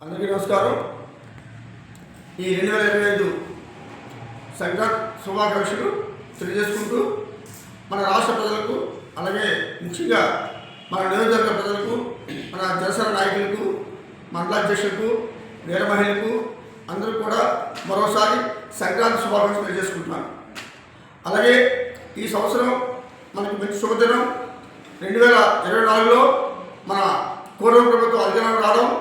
అందరికీ నమస్కారం. ఈ 2025 సంక్రాంతి శుభాకాంక్షలు తెలియజేసుకుంటూ మన రాష్ట్ర ప్రజలకు, అలాగే ముఖ్యంగా మన నియోజకవర్గ ప్రజలకు, మన జనసేన నాయకులకు, మండలాధ్యక్షులకు, వీర మహిళలకు అందరూ కూడా మరోసారి సంక్రాంతి శుభాకాంక్షలు తెలియజేసుకుంటున్నాను. అలాగే ఈ సంవత్సరం మనకు మంచి శుభదినం. 2024లో మన కూటమి ప్రభుత్వం అధికారం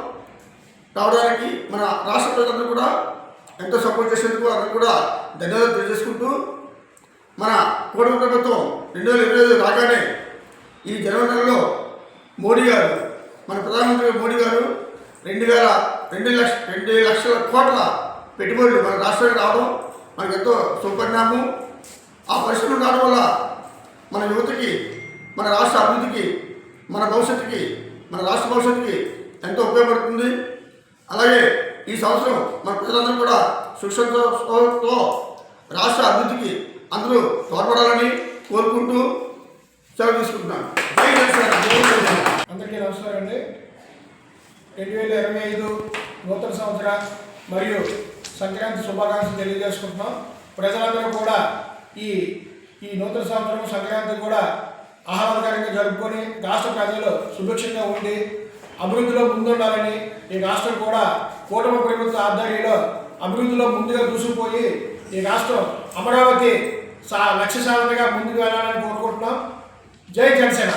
రావడానికి మన రాష్ట్ర ప్రజలందరూ కూడా ఎంతో సపోర్ట్ చేసేందుకు అందరూ కూడా ధన్యవాదాలు తెలియజేసుకుంటూ, మన కూటమి ప్రభుత్వం 2025 రాగానే ఈ జనవరి నెలలో మోడీ గారు, మన ప్రధానమంత్రి మోడీ గారు 2 లక్షల కోట్ల పెట్టుబడులు మన రాష్ట్రానికి రావడం మనకు ఎంతో శుభపరిణామం. ఆ పరిశ్రమలు రావడం వల్ల మన యువతకి, మన రాష్ట్ర అభివృద్ధికి, మన భవిష్యత్తుకి, మన రాష్ట్ర భవిష్యత్తుకి ఎంతో ఉపయోగపడుతుంది. అలాగే ఈ సంవత్సరం మన ప్రజలందరూ కూడా సుఖంతో రాష్ట్ర అభివృద్ధికి అందరూ తోడ్పడాలని కోరుకుంటూ సెలవు తీసుకుంటున్నాను. అందరికీ నమస్కారం అండి. 2025 నూతన సంవత్సర మరియు సంక్రాంతి శుభాకాంక్షలు తెలియజేసుకుంటున్నాం. ప్రజలందరూ కూడా ఈ నూతన సంవత్సరం సంక్రాంతి కూడా ఆహ్లాదకరంగా జరుపుకొని రాష్ట్ర ప్రజలు సుభిక్షంగా ఉండి అభివృద్ధిలో ముందుండాలని, ఈ రాష్ట్రం కూడా కూటమి ప్రభుత్వ ఆధ్వర్యంలో అభివృద్ధిలో ముందుగా దూసుకుపోయి ఈ రాష్ట్రం అమరావతి లక్ష్య సాధనగా ముందుకు వెళ్ళాలని కోరుకుంటున్నాం. జై జనసేన.